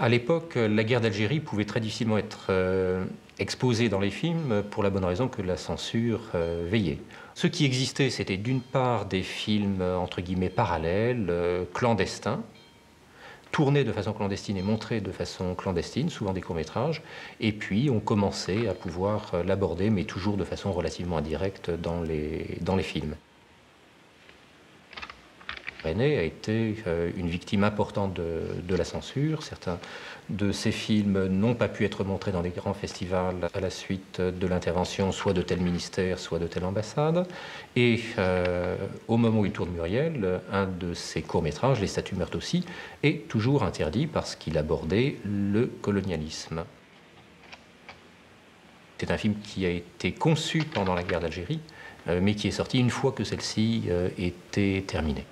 À l'époque, la guerre d'Algérie pouvait très difficilement être exposée dans les films pour la bonne raison que la censure veillait. Ce qui existait, c'était d'une part des films entre guillemets parallèles, clandestins, tournés de façon clandestine et montrés de façon clandestine, souvent des courts-métrages, et puis on commençait à pouvoir l'aborder, mais toujours de façon relativement indirecte dans les films. René a été une victime importante de la censure. Certains de ses films n'ont pas pu être montrés dans les grands festivals à la suite de l'intervention soit de tel ministère, soit de telle ambassade. Et au moment où il tourne Muriel, un de ses courts-métrages, Les statues meurent aussi, est toujours interdit parce qu'il abordait le colonialisme. C'est un film qui a été conçu pendant la guerre d'Algérie, mais qui est sorti une fois que celle-ci était terminée.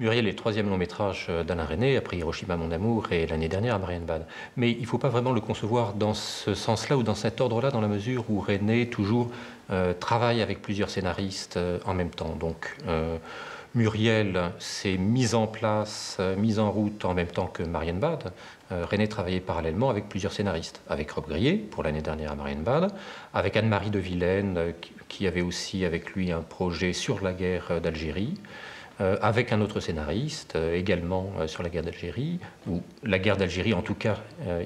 Muriel est le troisième long métrage d'Alain Resnais, après Hiroshima, mon amour, et l'année dernière à Marienbad. Mais il ne faut pas vraiment le concevoir dans ce sens-là ou dans cet ordre-là, dans la mesure où Resnais toujours travaille avec plusieurs scénaristes en même temps. Donc Muriel s'est mise en place, mise en route en même temps que Marienbad. Resnais travaillait parallèlement avec plusieurs scénaristes, avec Rob Grier pour l'année dernière à Marienbad, avec Anne-Marie de Vilaine qui avait aussi avec lui un projet sur la guerre d'Algérie. Avec un autre scénariste, également sur la guerre d'Algérie, ou la guerre d'Algérie en tout cas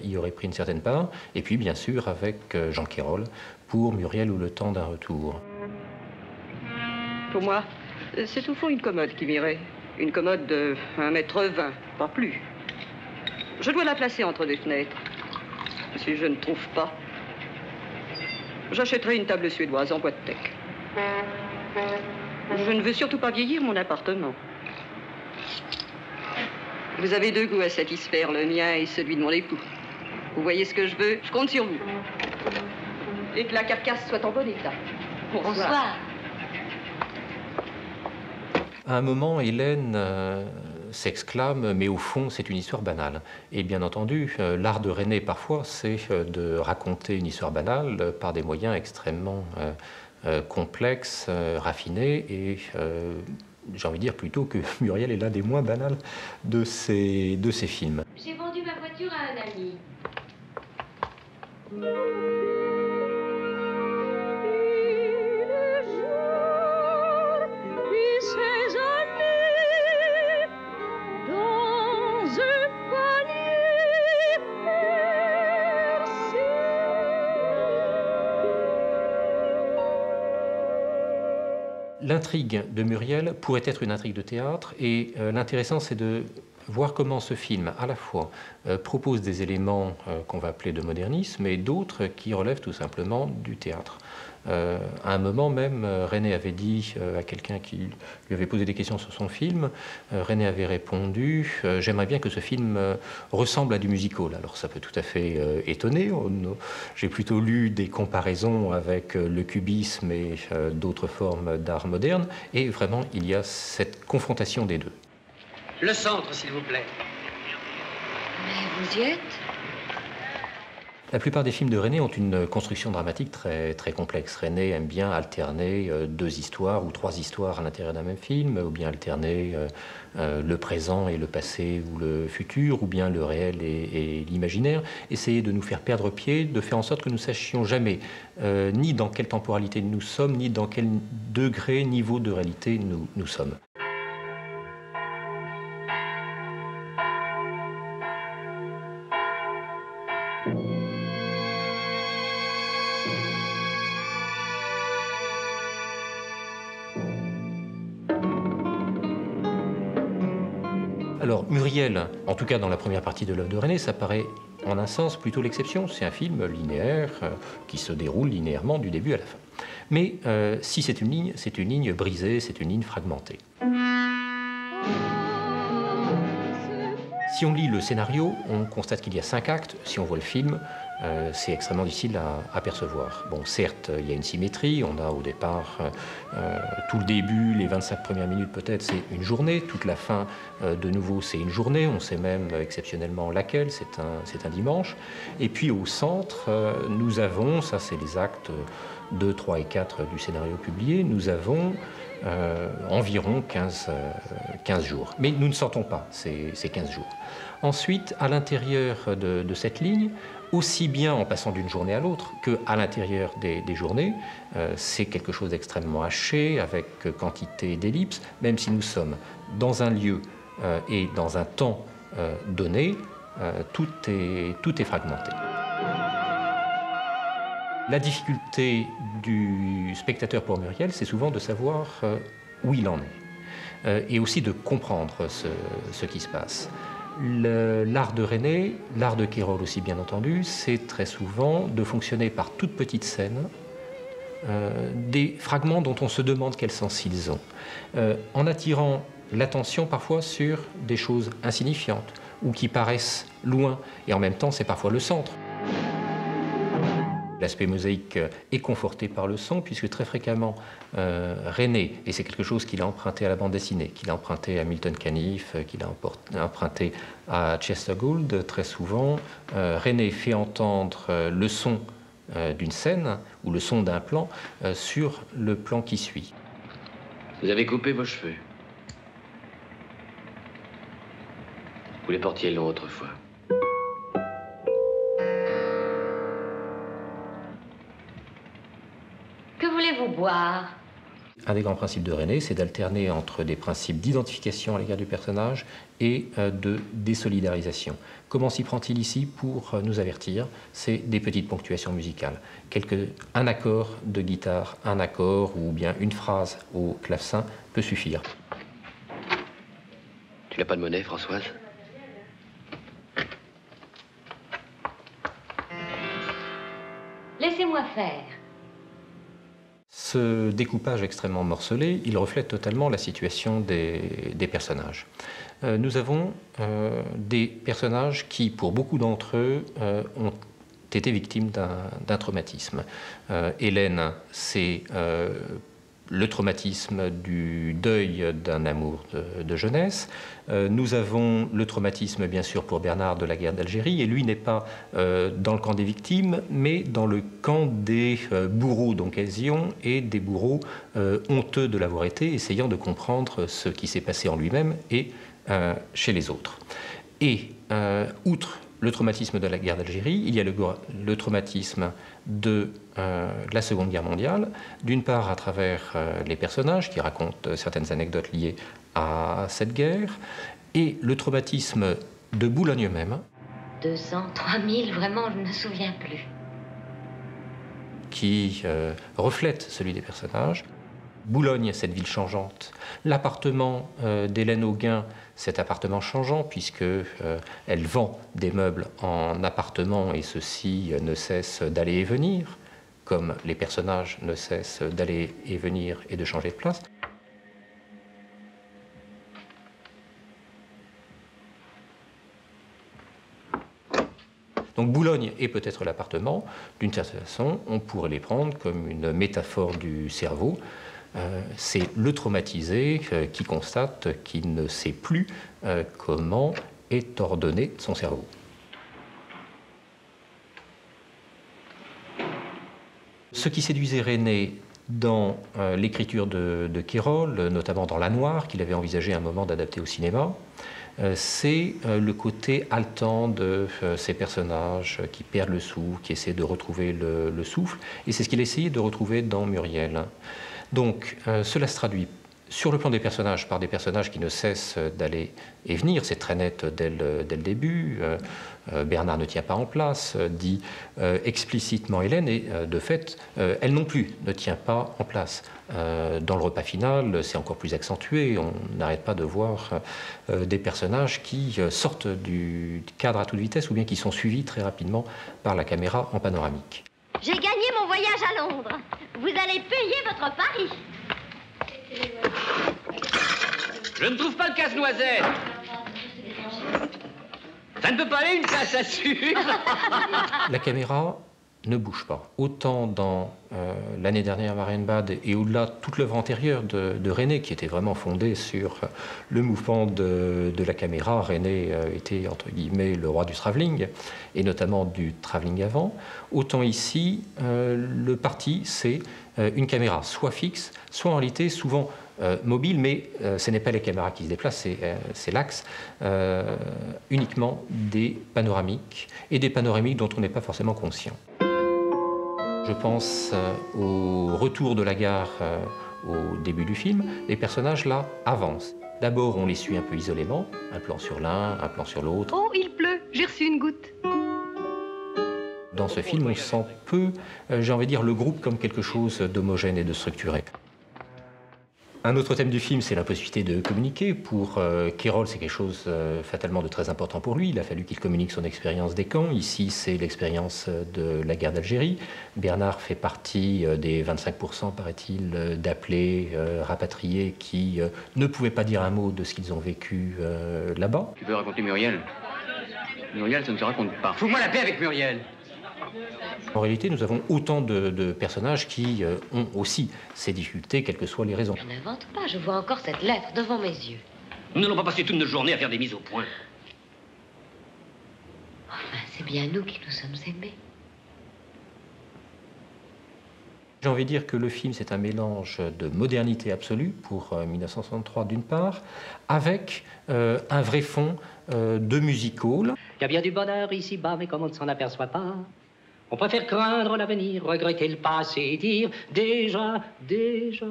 y aurait pris une certaine part, et puis bien sûr avec Jean Quérol pour Muriel ou le temps d'un retour. Pour moi, c'est au fond une commode qui m'irait. Une commode de 1,20 m, pas plus. Je dois la placer entre des fenêtres. Si je ne trouve pas, j'achèterai une table suédoise en bois de teck. Je ne veux surtout pas vieillir mon appartement. Vous avez deux goûts à satisfaire, le mien et celui de mon époux. Vous voyez ce que je veux? Je compte sur vous. Et que la carcasse soit en bon état. Bonsoir. À un moment, Hélène s'exclame, mais au fond, c'est une histoire banale. Et bien entendu, l'art de Resnais, parfois, c'est de raconter une histoire banale par des moyens extrêmement complexes, raffinés, et j'ai envie de dire plutôt que Muriel est l'un des moins banals de ces films. J'ai vendu ma voiture à un ami. L'intrigue de Muriel pourrait être une intrigue de théâtre, et l'intéressant, c'est de voir comment ce film, à la fois, propose des éléments qu'on va appeler de modernisme, et d'autres qui relèvent tout simplement du théâtre. À un moment même, Resnais avait dit à quelqu'un qui lui avait posé des questions sur son film, Resnais avait répondu « J'aimerais bien que ce film ressemble à du musical ». Alors ça peut tout à fait étonner. J'ai plutôt lu des comparaisons avec le cubisme et d'autres formes d'art moderne, et vraiment il y a cette confrontation des deux. Le centre, s'il vous plaît. Mais vous y êtes? La plupart des films de Resnais ont une construction dramatique très, très complexe. Resnais aime bien alterner deux histoires ou trois histoires à l'intérieur d'un même film, ou bien alterner le présent et le passé ou le futur, ou bien le réel et l'imaginaire. Essayer de nous faire perdre pied, de faire en sorte que nous ne sachions jamais ni dans quelle temporalité nous sommes, ni dans quel degré, niveau de réalité nous sommes. Alors, Muriel, en tout cas dans la première partie de l'œuvre de Resnais, ça paraît en un sens plutôt l'exception. C'est un film linéaire qui se déroule linéairement du début à la fin. Mais si c'est une ligne brisée, c'est une ligne fragmentée. Si on lit le scénario, on constate qu'il y a 5 actes. Si on voit le film, c'est extrêmement difficile à percevoir. Bon, certes, il y a une symétrie. On a au départ tout le début, les 25 premières minutes peut-être, c'est une journée. Toute la fin, de nouveau, c'est une journée. On sait même exceptionnellement laquelle, c'est un dimanche. Et puis au centre, nous avons, ça c'est les actes 2, 3 et 4 du scénario publié, nous avons environ 15 jours. Mais nous ne sortons pas ces 15 jours. Ensuite, à l'intérieur de cette ligne, aussi bien en passant d'une journée à l'autre qu'à l'intérieur des journées, c'est quelque chose d'extrêmement haché, avec quantité d'ellipses, même si nous sommes dans un lieu et dans un temps donné, tout est fragmenté. La difficulté du spectateur pour Muriel, c'est souvent de savoir où il en est et aussi de comprendre ce qui se passe. L'art de René, l'art de Quérol aussi bien entendu, c'est très souvent de fonctionner par toutes petites scènes, des fragments dont on se demande quel sens ils ont, en attirant l'attention parfois sur des choses insignifiantes ou qui paraissent loin, et en même temps c'est parfois le centre. L'aspect mosaïque est conforté par le son, puisque très fréquemment, René, et c'est quelque chose qu'il a emprunté à la bande dessinée, qu'il a emprunté à Milton Caniff, qu'il a emprunté à Chester Gould, très souvent, René fait entendre le son d'une scène, ou le son d'un plan, sur le plan qui suit. Vous avez coupé vos cheveux. Vous les portiez longs autrefois. Que voulez-vous boire? Un des grands principes de René, c'est d'alterner entre des principes d'identification à l'égard du personnage et de désolidarisation. Comment s'y prend-il ici pour nous avertir? C'est des petites ponctuations musicales. Un accord de guitare, un accord ou bien une phrase au clavecin peut suffire. Tu n'as pas de monnaie, Françoise? Laissez-moi faire. Ce découpage extrêmement morcelé, il reflète totalement la situation des personnages. Nous avons des personnages qui, pour beaucoup d'entre eux, ont été victimes d'un traumatisme. Hélène, c'est le traumatisme du deuil d'un amour de jeunesse. Nous avons le traumatisme, bien sûr, pour Bernard de la guerre d'Algérie, et lui n'est pas dans le camp des victimes, mais dans le camp des bourreaux d'occasion et des bourreaux honteux de l'avoir été, essayant de comprendre ce qui s'est passé en lui-même et chez les autres. Et outre le traumatisme de la guerre d'Algérie, il y a le traumatisme de la Seconde Guerre mondiale, d'une part à travers les personnages qui racontent certaines anecdotes liées à cette guerre, et le traumatisme de Boulogne même. 200, 3000, vraiment, je ne me souviens plus. Qui reflète celui des personnages. Boulogne, cette ville changeante. L'appartement d'Hélène Auguin, cet appartement changeant, puisque elle vend des meubles en appartement et ceux-ci ne cessent d'aller et venir, comme les personnages ne cessent d'aller et venir et de changer de place. Donc Boulogne est peut-être l'appartement. D'une certaine façon, on pourrait les prendre comme une métaphore du cerveau. C'est le traumatisé qui constate qu'il ne sait plus comment est ordonné son cerveau. Ce qui séduisait René dans l'écriture de Quérol, notamment dans La Noire, qu'il avait envisagé à un moment d'adapter au cinéma, c'est le côté haletant de ces personnages qui perdent le souffle, qui essaient de retrouver le souffle, et c'est ce qu'il a essayé de retrouver dans Muriel. Donc cela se traduit sur le plan des personnages par des personnages qui ne cessent d'aller et venir, c'est très net dès le début. Bernard ne tient pas en place, dit explicitement Hélène, et de fait, elle non plus ne tient pas en place. Dans le repas final, c'est encore plus accentué, on n'arrête pas de voir des personnages qui sortent du cadre à toute vitesse ou bien qui sont suivis très rapidement par la caméra en panoramique. J'ai gagné mon voyage à Londres. Vous allez payer votre pari. Je ne trouve pas le casse-noisette. Ça ne peut pas aller une place à sucre. La caméra ne bouge pas. Autant dans l'année dernière Marienbad et au-delà toute l'œuvre antérieure de René, qui était vraiment fondée sur le mouvement de la caméra. René était entre guillemets le roi du travelling, et notamment du travelling avant. Autant ici, le parti, c'est une caméra soit fixe, soit en réalité souvent mobile, mais ce n'est pas les caméras qui se déplacent, c'est l'axe, uniquement des panoramiques, et des panoramiques dont on n'est pas forcément conscient. Je pense au retour de la gare au début du film. Les personnages, là, avancent. D'abord, on les suit un peu isolément, un plan sur l'un, un plan sur l'autre. Oh, il pleut, j'ai reçu une goutte. Dans ce film, on sent peu, j'ai envie de dire, le groupe comme quelque chose d'homogène et de structuré. Un autre thème du film, c'est l'impossibilité de communiquer. Pour Kérol, c'est quelque chose fatalement de très important pour lui. Il a fallu qu'il communique son expérience des camps. Ici, c'est l'expérience de la guerre d'Algérie. Bernard fait partie des 25%, paraît-il, d'appelés rapatriés qui ne pouvaient pas dire un mot de ce qu'ils ont vécu là-bas. Tu veux raconter Muriel? Muriel, ça ne se raconte pas. Fous-moi la paix avec Muriel! En réalité, nous avons autant de personnages qui ont aussi ces difficultés, quelles que soient les raisons. Je n'invente pas, je vois encore cette lettre devant mes yeux. Nous n'allons pas passer toute notre journée à faire des mises au point. Enfin, c'est bien nous qui nous sommes aimés. J'ai envie de dire que le film, c'est un mélange de modernité absolue pour 1963 d'une part, avec un vrai fond de music-hall. Il y a bien du bonheur ici-bas, mais comme on ne s'en aperçoit pas, on préfère craindre l'avenir, regretter le passé et dire déjà, déjà,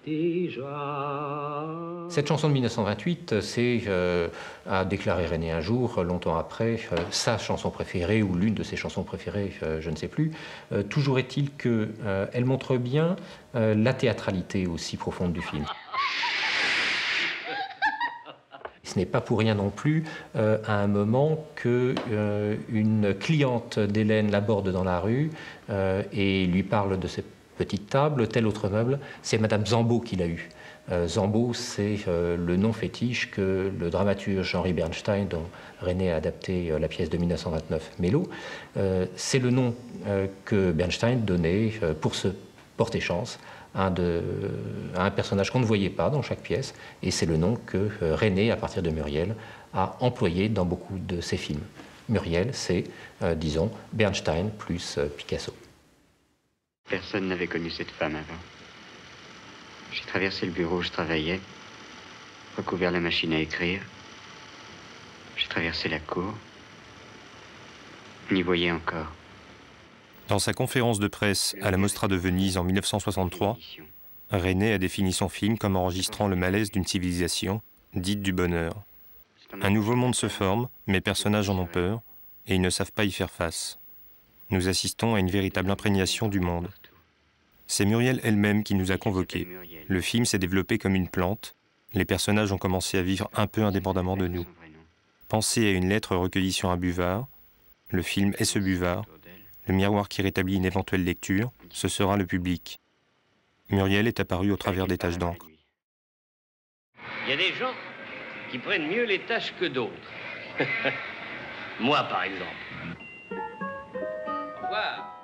déjà. Cette chanson de 1928, c'est, a déclaré René un jour, longtemps après, sa chanson préférée ou l'une de ses chansons préférées, je ne sais plus. Toujours est-il qu'elle montre bien la théâtralité aussi profonde du film. Ce n'est pas pour rien non plus, à un moment, qu'une cliente d'Hélène l'aborde dans la rue et lui parle de cette petite table, tel autre meuble. C'est Madame Zambo qui l'a eu. Zambo, c'est le nom fétiche que le dramaturge Henri Bernstein, dont René a adapté la pièce de 1929, Mélo, c'est le nom que Bernstein donnait pour se porter chance à un personnage qu'on ne voyait pas dans chaque pièce, et c'est le nom que René, à partir de Muriel, a employé dans beaucoup de ses films. Muriel, c'est, disons, Bernstein plus Picasso. Personne n'avait connu cette femme avant. J'ai traversé le bureau où je travaillais, recouvert la machine à écrire. J'ai traversé la cour. On y voyait encore. Dans sa conférence de presse à la Mostra de Venise en 1963, René a défini son film comme enregistrant le malaise d'une civilisation dite du bonheur. Un nouveau monde se forme, mais les personnages en ont peur et ils ne savent pas y faire face. Nous assistons à une véritable imprégnation du monde. C'est Muriel elle-même qui nous a convoqués. Le film s'est développé comme une plante. Les personnages ont commencé à vivre un peu indépendamment de nous. Pensez à une lettre recueillie sur un buvard. Le film est ce buvard. Le miroir qui rétablit une éventuelle lecture, ce sera le public. Muriel est apparue au travers des taches d'encre. Il y a des gens qui prennent mieux les tâches que d'autres. Moi, par exemple. Au revoir.